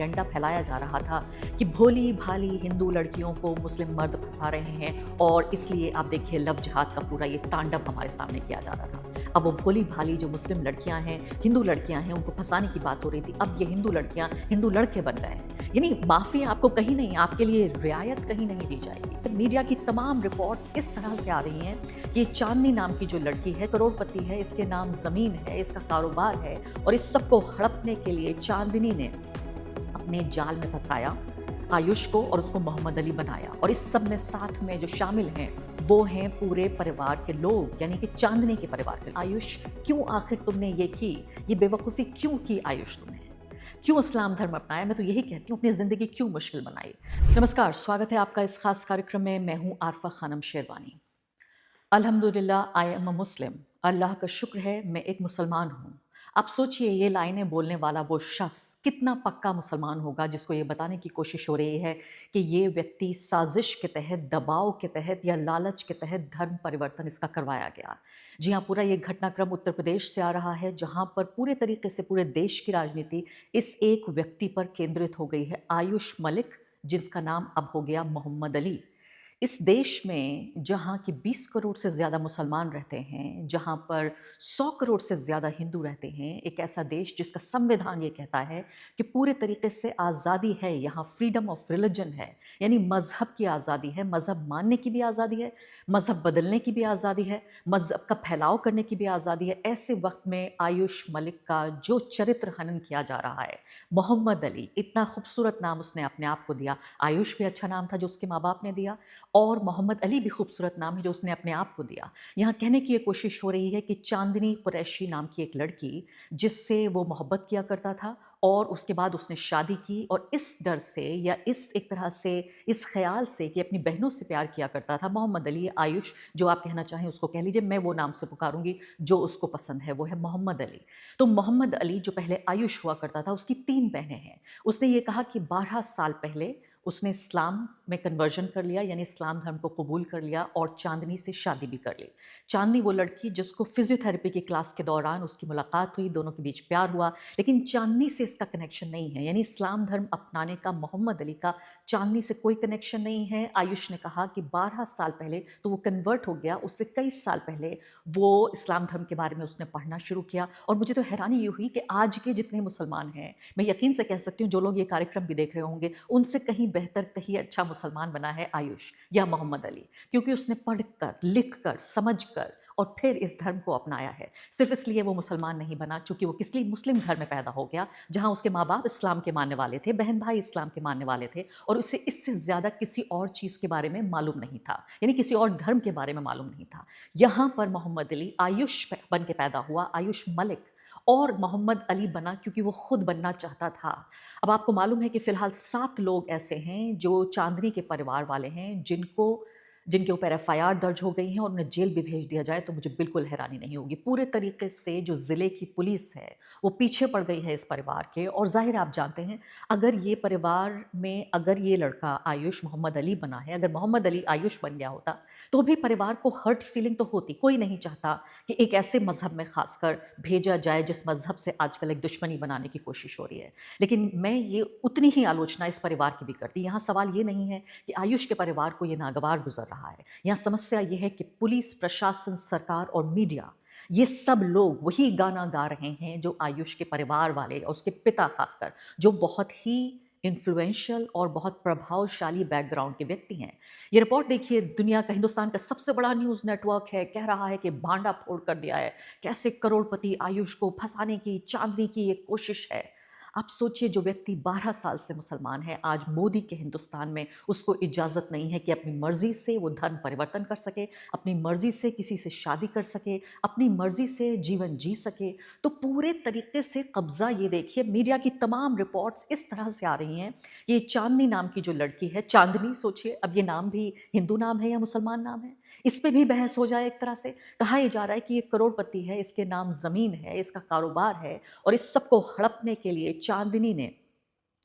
Agenda फैलाया जा रहा था कि भोली भाली हिंदू लड़कियों को मुस्लिम मर्द फंसा रहे हैं और इसलिए आप देखिए लव जिहाद का पूरा ये तांडव हमारे सामने किया जा रहा था। अब वो भोली भाली जो मुस्लिम लड़कियां हैं, हिंदू लड़कियां हैं, उनको फंसाने की बात हो रही थी। अब ये हिंदू लड़कियां हिंदू लड़के बन गए हैं। यानी माफी आपको कहीं नहीं, आपके लिए रियायत कहीं नहीं दी जाएगी। तो मीडिया की तमाम रिपोर्ट्स इस तरह से आ रही हैं कि चांदनी नाम की जो लड़की है करोड़पति है, इसके नाम जमीन है, इसका कारोबार है और इस सबको हड़पने के लिए चांदनी ने अपने जाल में फंसाया आयुष को और उसको मोहम्मद अली बनाया। और इस सब में साथ में जो शामिल हैं वो हैं पूरे परिवार के लोग, यानी कि चांदनी के परिवार के। आयुष क्यों आखिर तुमने ये की, ये बेवकूफ़ी क्यों की आयुष तुमने, क्यों इस्लाम धर्म अपनाया? मैं तो यही कहती हूँ, अपनी ज़िंदगी क्यों मुश्किल बनाई। नमस्कार, स्वागत है आपका इस खास कार्यक्रम में। मैं हूँ आरफा खानम शेरवानी। अल्हम्दुलिल्लाह आई एम अ मुस्लिम। अल्लाह का शुक्र है मैं एक मुसलमान हूँ। आप सोचिए ये लाइनें बोलने वाला वो शख्स कितना पक्का मुसलमान होगा जिसको ये बताने की कोशिश हो रही है कि ये व्यक्ति साजिश के तहत, दबाव के तहत या लालच के तहत धर्म परिवर्तन इसका करवाया गया। जी हाँ, पूरा ये घटनाक्रम उत्तर प्रदेश से आ रहा है जहाँ पर पूरे तरीके से पूरे देश की राजनीति इस एक व्यक्ति पर केंद्रित हो गई है, आयुष मलिक, जिसका नाम अब हो गया मोहम्मद अली। इस देश में जहाँ कि 20 करोड़ से ज़्यादा मुसलमान रहते हैं, जहाँ पर 100 करोड़ से ज़्यादा हिंदू रहते हैं, एक ऐसा देश जिसका संविधान ये कहता है कि पूरे तरीके से आज़ादी है, यहाँ फ्रीडम ऑफ रिलीजन है, यानी मज़हब की आज़ादी है, मज़हब मानने की भी आज़ादी है, मज़हब बदलने की भी आज़ादी है, मज़हब का फैलाव करने की भी आज़ादी है। ऐसे वक्त में आयुष मलिक का जो चरित्र हनन किया जा रहा है, मोहम्मद अली, इतना खूबसूरत नाम उसने अपने आप को दिया। आयुष भी अच्छा नाम था जो उसके माँ बाप ने दिया और मोहम्मद अली भी खूबसूरत नाम है जो उसने अपने आप को दिया। यहाँ कहने की ये कोशिश हो रही है कि चांदनी कुरैशी नाम की एक लड़की जिससे वो मोहब्बत किया करता था और उसके बाद उसने शादी की और इस डर से या इस एक तरह से इस ख्याल से कि अपनी बहनों से प्यार किया करता था, मोहम्मद अली, आयुष जो आप कहना चाहें उसको कह लीजिए, मैं वो नाम से पुकारूंगी जो उसको पसंद है, वो है मोहम्मद अली। तो मोहम्मद अली जो पहले आयुष हुआ करता था, उसकी 3 बहनें हैं। उसने ये कहा कि 12 साल पहले उसने इस्लाम में कन्वर्जन कर लिया, यानी इस्लाम धर्म को कबूल कर लिया और चांदनी से शादी भी कर ली। चांदनी वो लड़की जिसको फिजियोथेरेपी की क्लास के दौरान उसकी मुलाकात हुई, दोनों के बीच प्यार हुआ, लेकिन चांदनी से इसका कनेक्शन नहीं है, यानी इस्लाम धर्म अपनाने का मोहम्मद अली का चांदनी से कोई कनेक्शन नहीं है। आयुष ने कहा कि 12 साल पहले तो वो कन्वर्ट हो गया, उससे कई साल पहले वो इस्लाम धर्म के बारे में उसने पढ़ना शुरू किया। और मुझे तो हैरानी ये हुई कि आज के जितने मुसलमान हैं, मैं यकीन से कह सकती हूँ जो लोग ये कार्यक्रम भी देख रहे होंगे, उनसे कहीं बेहतर, कहीं अच्छा मुसलमान बना है आयुष या मोहम्मद अली, क्योंकि उसने पढ़कर, लिखकर, समझकर और फिर इस धर्म को अपनाया है। सिर्फ इसलिए वो मुसलमान नहीं बना चूंकि वो किसी मुस्लिम घर में पैदा हो गया जहां उसके माँ बाप इस्लाम के मानने वाले थे, बहन भाई इस्लाम के मानने वाले थे और उसे इससे ज्यादा किसी और चीज के बारे में मालूम नहीं था, यानी किसी और धर्म के बारे में मालूम नहीं था। यहां पर मोहम्मद अली आयुष बन के पैदा हुआ, आयुष मलिक, और मोहम्मद अली बना क्योंकि वो खुद बनना चाहता था। अब आपको मालूम है कि फिलहाल 7 लोग ऐसे हैं जो चांदनी के परिवार वाले हैं जिनके ऊपर एफआईआर दर्ज हो गई है और उन्हें जेल भी भेज दिया जाए तो मुझे बिल्कुल हैरानी नहीं होगी। पूरे तरीके से जो ज़िले की पुलिस है वो पीछे पड़ गई है इस परिवार के। और ज़ाहिर है आप जानते हैं, अगर ये परिवार में अगर ये लड़का आयुष मोहम्मद अली बना है, अगर मोहम्मद अली आयुष बन गया होता तो भी परिवार को हर्ट फीलिंग तो होती। कोई नहीं चाहता कि एक ऐसे मज़हब में खासकर भेजा जाए जिस मज़हब से आजकल एक दुश्मनी बनाने की कोशिश हो रही है। लेकिन मैं ये उतनी ही आलोचना इस परिवार की भी करती। यहाँ सवाल ये नहीं है कि आयुष के परिवार को ये नागवार गुजर रहा है। यहाँ समस्या ये है कि पुलिस, प्रशासन, सरकार और मीडिया, ये सब लोग वही गाना गा रहे हैं जो आयुष के परिवार वाले और उसके पिता खासकर, जो बहुत ही इन्फ्लुएंशियल और बहुत प्रभावशाली बैकग्राउंड के व्यक्ति हैं। ये रिपोर्ट देखिए, दुनिया का, हिंदुस्तान का सबसे बड़ा न्यूज़ नेटवर्क है, कह रहा है कि भांडा फोड़ कर दिया है, कैसे करोड़पति आयुष को फंसाने की, चांदनी की ये कोशिश है। आप सोचिए, जो व्यक्ति 12 साल से मुसलमान है, आज मोदी के हिंदुस्तान में उसको इजाज़त नहीं है कि अपनी मर्ज़ी से वो धर्म परिवर्तन कर सके, अपनी मर्ज़ी से किसी से शादी कर सके, अपनी मर्ज़ी से जीवन जी सके। तो पूरे तरीके से कब्ज़ा, ये देखिए मीडिया की तमाम रिपोर्ट्स इस तरह से आ रही हैं। ये चांदनी नाम की जो लड़की है, चांदनी, सोचिए अब ये नाम भी हिंदू नाम है या मुसलमान नाम है, इस पे भी बहस हो जाए। एक तरह से कहा यह जा रहा है कि ये करोड़पति है, इसके नाम ज़मीन है, इसका कारोबार है और इस सबको हड़पने के लिए चांदनी ने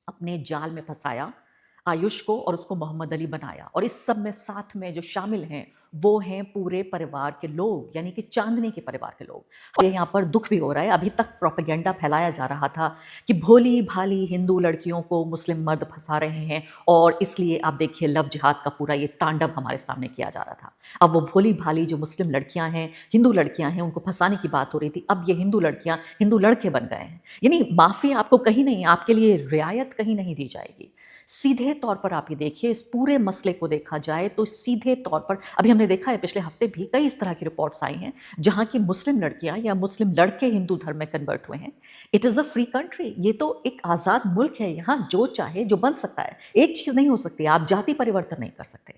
अपने जाल में फंसाया आयुष को और उसको मोहम्मद अली बनाया। और इस सब में साथ में जो शामिल हैं वो हैं पूरे परिवार के लोग, यानी कि चांदनी के परिवार के लोग। और यहाँ पर दुख भी हो रहा है, अभी तक प्रोपेगेंडा फैलाया जा रहा था कि भोली भाली हिंदू लड़कियों को मुस्लिम मर्द फंसा रहे हैं और इसलिए आप देखिए लव जिहाद का पूरा ये तांडव हमारे सामने किया जा रहा था। अब वो भोली भाली जो मुस्लिम लड़कियां हैं, हिंदू लड़कियां हैं, उनको फंसाने की बात हो रही थी, अब ये हिंदू लड़कियां हिंदू लड़के बन गए हैं। यानी माफ़ी आपको कहीं नहीं, आपके लिए रियायत कहीं नहीं दी जाएगी। सीधे तौर पर आप ये देखिए, इस पूरे मसले को देखा जाए तो सीधे तौर पर अभी हमने देखा है, पिछले हफ्ते भी कई इस तरह की रिपोर्ट्स आई हैं जहां की मुस्लिम लड़कियां या मुस्लिम लड़के हिंदू धर्म में कन्वर्ट हुए हैं। It is a free country, ये तो एक आज़ाद मुल्क है, यहाँ जो चाहे जो बन सकता है। एक चीज़ नहीं हो सकती, आप जाति परिवर्तन नहीं कर सकते।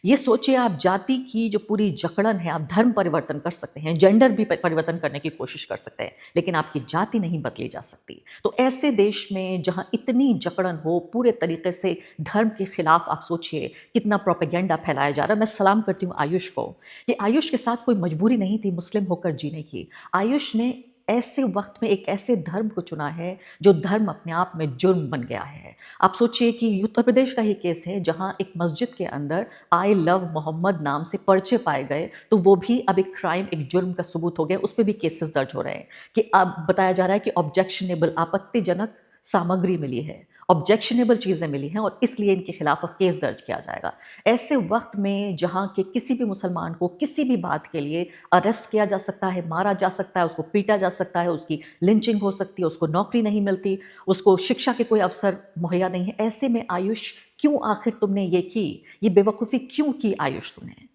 ये सोचिए, आप जाति की जो पूरी जकड़न है, आप धर्म परिवर्तन कर सकते हैं, जेंडर भी परिवर्तन करने की कोशिश कर सकते हैं, लेकिन आपकी जाति नहीं बदली जा सकती। तो ऐसे देश में जहां इतनी जकड़न हो पूरे तरीके से धर्म के खिलाफ, आप सोचिए कितना प्रोपेगेंडा फैलाया जा रहा है। मैं सलाम करती हूँ आयुष को, कि आयुष के साथ कोई मजबूरी नहीं थी मुस्लिम होकर जीने की। आयुष ने ऐसे वक्त में एक ऐसे धर्म को चुना है जो धर्म अपने आप में जुर्म बन गया है। आप सोचिए कि उत्तर प्रदेश का ही केस है जहां एक मस्जिद के अंदर आई लव मोहम्मद नाम से पर्चे पाए गए, तो वो भी अब एक क्राइम, एक जुर्म का सबूत हो गया, उस पर भी केसेस दर्ज हो रहे हैं कि अब बताया जा रहा है कि ऑब्जेक्शनेबल, आपत्तिजनक सामग्री मिली है, ऑब्जेक्शनेबल चीज़ें मिली हैं और इसलिए इनके खिलाफ अब केस दर्ज किया जाएगा। ऐसे वक्त में जहां के किसी भी मुसलमान को किसी भी बात के लिए अरेस्ट किया जा सकता है, मारा जा सकता है, उसको पीटा जा सकता है, उसकी लिंचिंग हो सकती है, उसको नौकरी नहीं मिलती, उसको शिक्षा के कोई अवसर मुहैया नहीं है, ऐसे में आयुष क्यों आखिर तुमने ये की, ये बेवकूफ़ी क्यों की आयुष तुमने?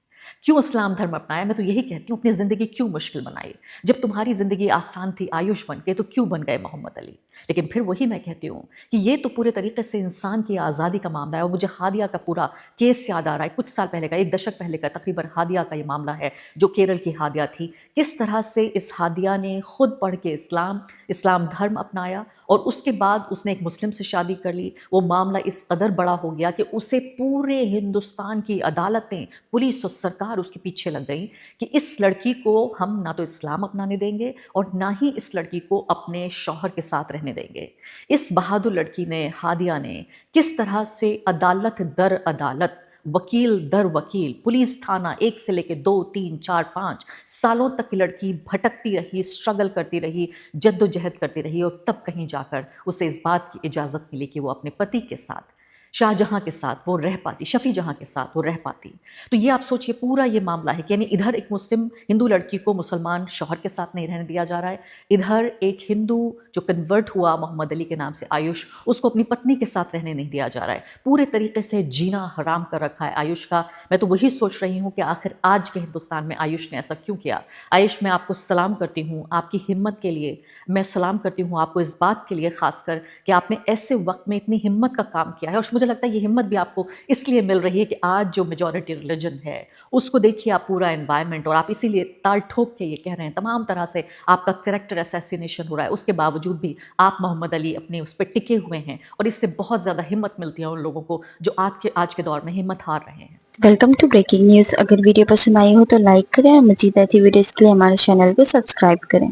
क्यों इस्लाम धर्म अपनाया? मैं तो यही कहती हूँ, अपनी ज़िंदगी क्यों मुश्किल बनाई? जब तुम्हारी ज़िंदगी आसान थी आयुष बन के, तो क्यों बन गए मोहम्मद अली? लेकिन फिर वही मैं कहती हूँ कि ये तो पूरे तरीके से इंसान की आज़ादी का मामला है। और मुझे हादिया का पूरा केस याद आ रहा है, कुछ साल पहले का, 1 दशक पहले का तकरीबन हादिया का ये मामला है, जो केरल की हादिया थी। किस तरह से इस हादिया ने खुद पढ़ के इस्लाम धर्म अपनाया और उसके बाद उसने एक मुस्लिम से शादी कर ली। वो मामला इस कदर बड़ा हो गया कि उसे पूरे हिंदुस्तान की अदालतें, पुलिस और सरकार उसके पीछे लग गई कि इस लड़की को हम ना तो इस्लाम अपनाने देंगे और ना ही इस लड़की को अपने शौहर के साथ रहने देंगे। इस बहादुर लड़की ने, हादिया ने, किस तरह से अदालत दर अदालत, वकील दर वकील, पुलिस थाना, 1 से लेके 2, 3, 4, 5 सालों तक की लड़की भटकती रही, स्ट्रगल करती रही, जद्दोजहद करती रही और तब कहीं जाकर उसे इस बात की इजाज़त मिली कि वो अपने पति के साथ, शाहजहां के साथ वो रह पाती, शफी जहां के साथ वो रह पाती। तो ये आप सोचिए, पूरा ये मामला है कि यानी इधर एक मुस्लिम हिंदू लड़की को मुसलमान शौहर के साथ नहीं रहने दिया जा रहा है, इधर एक हिंदू जो कन्वर्ट हुआ मोहम्मद अली के नाम से आयुष, उसको अपनी पत्नी के साथ रहने नहीं दिया जा रहा है। पूरे तरीके से जीना हराम कर रखा है आयुष का। मैं तो वही सोच रही हूँ कि आखिर आज के हिंदुस्तान में आयुष ने ऐसा क्यों किया। आयुष, मैं आपको सलाम करती हूँ, आपकी हिम्मत के लिए मैं सलाम करती हूँ, आपको इस बात के लिए खासकर कि आपने ऐसे वक्त में इतनी हिम्मत का काम किया है। और मुझे लगता है ये हिम्मत भी आपको इसलिए मिल रही है कि आज जो मेजॉरिटी रिलीजन है उसको देखिए आप, पूरा एनवायरनमेंट, और आप इसीलिए ताल ठोक के ये कह रहे हैं, तमाम तरह से आपका कैरेक्टर असैसिनेशन हो रहा है, उसके बावजूद भी आप मोहम्मद अली अपने उस पर टिके हुए हैं। और इससे बहुत ज़्यादा हिम्मत मिलती है उन लोगों को जो आज के दौर में हिम्मत हार रहे हैं। Welcome to breaking news. अगर वीडियो पसंद आई हो तो लाइक करें और मज़ीद ऐसी वीडियोस के लिए हमारे चैनल को सब्सक्राइब करें।